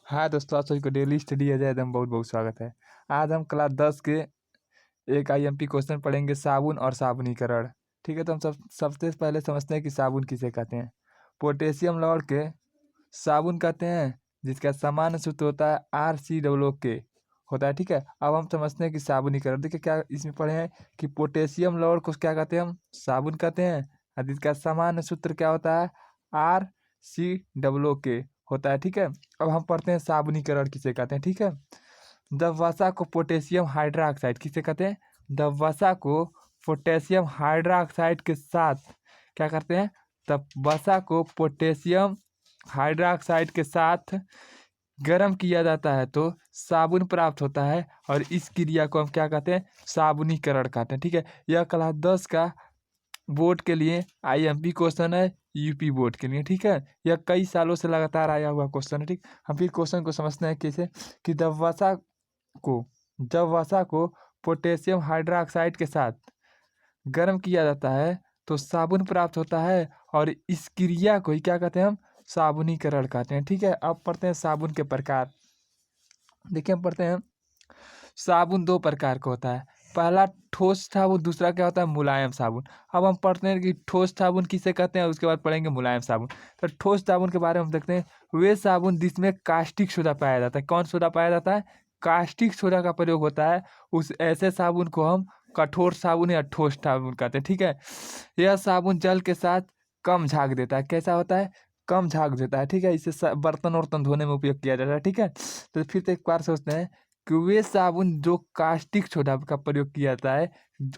हाँ दोस्तों, आप सभी को डेली स्टडी अजय में बहुत बहुत स्वागत है। आज हम क्लास 10 के एक आईएमपी क्वेश्चन पढ़ेंगे, साबुन और साबुनीकरण। ठीक है, तो हम सबसे पहले समझते हैं कि साबुन किसे कहते हैं। पोटेशियम लौड़ के साबुन कहते हैं, जिसका सामान्य सूत्र होता है RCOO होता है। ठीक है, अब हम समझते हैं कि साबुनीकरण। देखिए क्या इसमें पढ़े हैं कि पोटेशियम लौड़ को क्या कहते हैं, हम साबुन कहते हैं, और जिसका सामान्य सूत्र क्या होता है RCOO होता है। ठीक है, अब हम पढ़ते हैं साबुनीकरण किसे कहते हैं। ठीक है, जब वसा को पोटेशियम हाइड्रोक्साइड किसे कहते हैं, जब वसा को पोटेशियम हाइड्रोक्साइड के साथ क्या करते हैं, तब वसा को पोटेशियम हाइड्रोक्साइड के साथ गर्म किया जाता है तो साबुन प्राप्त होता है, और इस क्रिया को हम क्या कहते हैं, साबुनीकरण कहते हैं। ठीक है, यह क्लास 10 का बोर्ड के लिए आईएमपी क्वेश्चन है, यूपी बोर्ड के लिए। ठीक है, यह कई सालों से लगातार आया हुआ क्वेश्चन है। ठीक, हम फिर क्वेश्चन को समझते हैं कैसे कि जब वसा को पोटेशियम हाइड्रोक्साइड के साथ गर्म किया जाता है तो साबुन प्राप्त होता है, और इस क्रिया को ही क्या कहते हैं, हम साबुनीकरण कहते हैं। ठीक है, अब पढ़ते हैं साबुन के प्रकार। देखिए हम पढ़ते हैं, साबुन दो प्रकार का होता है। पहला ठोस साबुन, दूसरा क्या होता है, मुलायम साबुन। अब हम पढ़ते हैं कि ठोस साबुन किसे कहते हैं, उसके बाद पढ़ेंगे मुलायम साबुन। तो ठोस साबुन के बारे में हम देखते हैं, वे साबुन जिसमें कास्टिक सोडा पाया जाता है। कौन सोडा पाया जाता है, कास्टिक सोडा का प्रयोग होता है, उस ऐसे साबुन को हम कठोर साबुन या ठोस साबुन कहते हैं। ठीक है, यह साबुन जल के साथ कम झाग देता है। कैसा होता है, कम झाग देता है। ठीक है, इसे बर्तन वर्तन धोने में उपयोग किया जाता है। ठीक है, तो फिर से एक बार सोचते हैं कि वे साबुन जो कास्टिक सोडा का प्रयोग किया जाता है,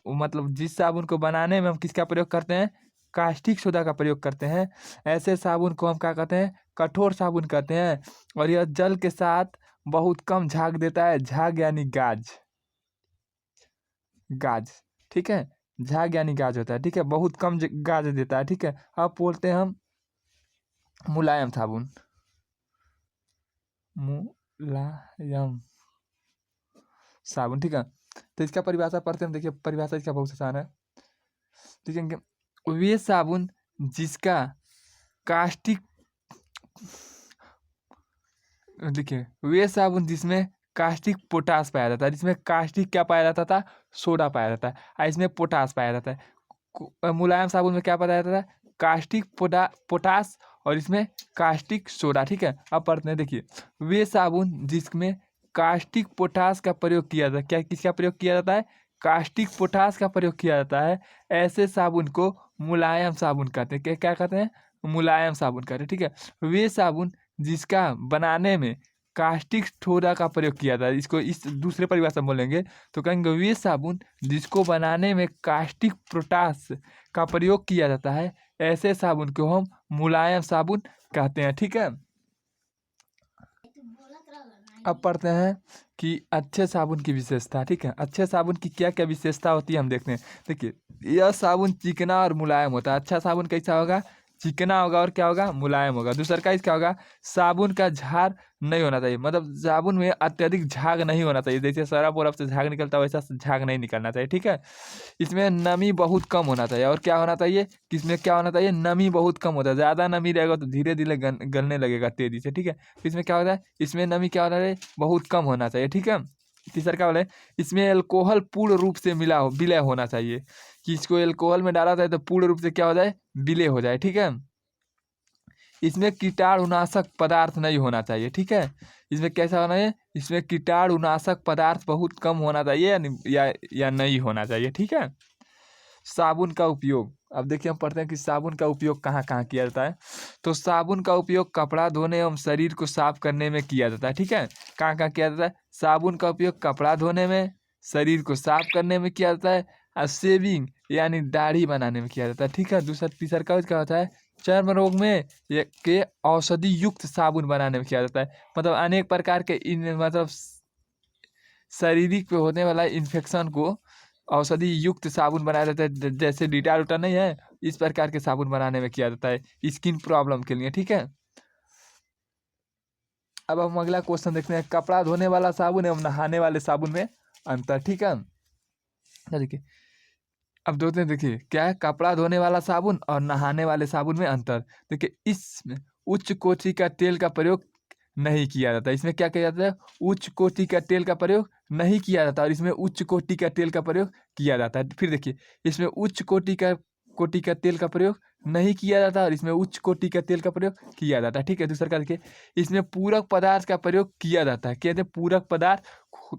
मतलब जिस साबुन को बनाने में हम किसका प्रयोग करते हैं, कास्टिक सोडा का प्रयोग करते हैं, ऐसे साबुन को हम क्या कहते हैं, कठोर साबुन कहते हैं। और यह जल के साथ बहुत कम झाग देता है। झाग यानी गाज, गाज। ठीक है, झाग यानी गाज होता है। ठीक है, बहुत कम गाज देता है। ठीक है, अब बोलते हैं हम मुलायम साबुन। मुलायम साबुन। ठीक है, तो इसका परिभाषा पढ़ते हैं। देखिए परिभाषा इसका बहुत आसान है। ठीक है, वे साबुन जिसका कास्टिक, देखिए वे साबुन जिसमें कास्टिक पोटास पाया जाता है, जिसमें कास्टिक क्या पाया जाता था, सोडा पाया जाता है, और इसमें पोटास पाया जाता है। मुलायम साबुन में क्या पाया जाता है, कास्टिक पोटास, और इसमें कास्टिक सोडा। ठीक है, अब पढ़ते हैं। देखिए वे साबुन जिसमें कास्टिक पोटास का प्रयोग किया जाता है, क्या किसका प्रयोग किया जाता है, कास्टिक पोटास का प्रयोग किया जाता है, ऐसे साबुन को मुलायम साबुन कहते हैं। क्या कहते हैं, मुलायम साबुन कहते हैं। ठीक है, वे साबुन जिसका बनाने में कास्टिक सोडा का प्रयोग किया था, इसको इस दूसरे परिभाषा में बोलेंगे तो कहेंगे वे साबुन जिसको बनाने में कास्टिक पोटास का प्रयोग किया जाता है, ऐसे साबुन को हम मुलायम साबुन कहते हैं। ठीक है, अब पढ़ते हैं कि अच्छे साबुन की विशेषता। ठीक है, अच्छे साबुन की क्या क्या विशेषता होती है हम देखते हैं। देखिए यह साबुन चिकना और मुलायम होता है। अच्छा साबुन कैसा होगा, चिकना होगा, और क्या होगा, मुलायम होगा। दूसरा का क्या होगा, साबुन का झाग नहीं होना चाहिए, मतलब साबुन में अत्यधिक झाग नहीं होना चाहिए। जैसे सरफ वरफ से झाग निकलता है वैसा झाग नहीं निकलना चाहिए। ठीक है, इसमें नमी बहुत कम होना चाहिए, और क्या होना चाहिए, किसमें क्या होना चाहिए, नमी बहुत कम होता है। ज़्यादा नमी रहेगा तो धीरे धीरे गलने लगेगा तेजी से। ठीक है, इसमें क्या होता है, इसमें नमी क्या होना चाहिए, बहुत कम होना चाहिए। ठीक है, तीसरा क्या बोले, इसमें एल्कोहल पूर्ण रूप से विलय होना चाहिए, कि इसको एल्कोहल में डाला जाए तो पूर्ण रूप से क्या हो जाए, विलय हो जाए। ठीक है, इसमें कीटाणुनाशक पदार्थ नहीं होना चाहिए। ठीक है, इसमें कैसा होना है, इसमें कीटाणुनाशक पदार्थ बहुत कम होना चाहिए, या नहीं होना चाहिए। ठीक है, साबुन का उपयोग। अब देखिए हम पढ़ते हैं कि साबुन का उपयोग कहाँ कहाँ किया जाता है। तो साबुन का उपयोग कपड़ा धोने एवं शरीर को साफ करने में किया जाता है। ठीक है, कहाँ कहाँ किया जाता है, साबुन का उपयोग कपड़ा धोने में, शरीर को साफ करने में किया जाता है, और शेविंग यानी दाढ़ी बनाने में किया जाता है। ठीक है, दूसरा तीसरा का क्या होता है, चर्म रोग में के औषधि युक्त साबुन बनाने में किया जाता है। मतलब अनेक प्रकार के मतलब शारीरिक पे होने वाला इन्फेक्शन को औषधि युक्त साबुन बनाया जाता है। जैसे डिटाल उटा नहीं है, इस प्रकार के साबुन बनाने में किया जाता है स्किन प्रॉब्लम के लिए। ठीक है, अब हम अगला क्वेश्चन देखते हैं, कपड़ा धोने वाला साबुन एवं नहाने वाले साबुन में अंतर। ठीक है, देखिए अब दो हैं, देखिए क्या है, कपड़ा धोने वाला साबुन और नहाने वाले साबुन में अंतर। देखिए इसमें उच्च कोटि का तेल का प्रयोग नहीं किया जाता। इसमें क्या किया जाता है, उच्च कोटि का तेल का प्रयोग नहीं किया जाता और इसमें उच्च कोटि का तेल का प्रयोग किया जाता है। फिर देखिए, इसमें उच्च कोटि का तेल का प्रयोग नहीं किया जाता और इसमें उच्च कोटि का तेल का प्रयोग किया जाता है। ठीक है, दूसरा का देखिए, इसमें पूरक पदार्थ का प्रयोग किया जाता है। कहते हैं पूरक पदार्थ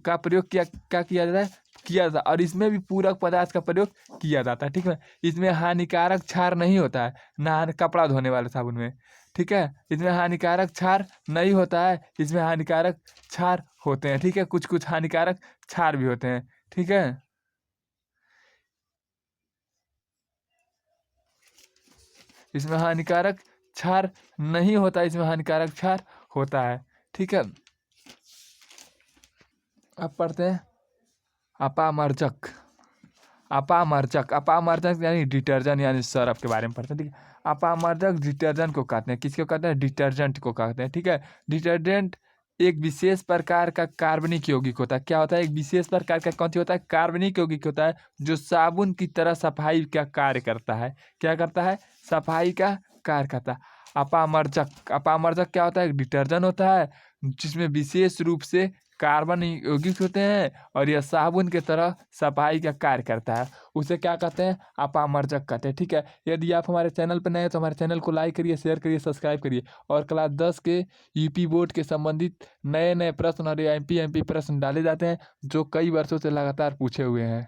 का प्रयोग क्या किया जाता है, किया जाता है और इसमें भी पूरक पदार्थ का प्रयोग किया जाता है। ठीक है, इसमें हानिकारक क्षार नहीं होता है, ना कपड़ा धोने वाले साबुन में। ठीक है, इसमें हानिकारक क्षार नहीं होता है, इसमें हानिकारक क्षार होते हैं। ठीक है, कुछ कुछ हानिकारक क्षार भी होते हैं। ठीक है, इसमें हानिकारक क्षार नहीं होता, इसमें हानिकारक क्षार होता है। ठीक है, अब पढ़ते हैं अपामर्जक। अपामर्जक यानी डिटर्जेंट यानी सरफ के बारे में पढ़ते हैं। ठीक है, अपामर्जक डिटर्जेंट को कहते हैं, किसको कहते हैं, डिटर्जेंट को कहते हैं। ठीक है, डिटर्जेंट एक विशेष प्रकार का कार्बनिक यौगिक होता है। क्या होता है, एक विशेष प्रकार का कौन सी होता है, कार्बनिक यौगिक होता है, जो साबुन की तरह सफाई का कार्य करता है। क्या करता है, सफाई का कार्य करता है। अपामर्जक क्या होता है, एक डिटर्जेंट होता है जिसमें विशेष रूप से कार्बन यौगिक होते हैं और यह साबुन की तरह सफाई का कार्य करता है। उसे क्या कहते हैं, अपामर्जक कहते हैं। ठीक है, यदि आप हमारे चैनल पर नए हैं तो हमारे चैनल को लाइक करिए, शेयर करिए, सब्सक्राइब करिए और क्लास 10 के यूपी बोर्ड के संबंधित नए नए प्रश्न और एमपी प्रश्न डाले जाते हैं जो कई वर्षों से लगातार पूछे हुए हैं।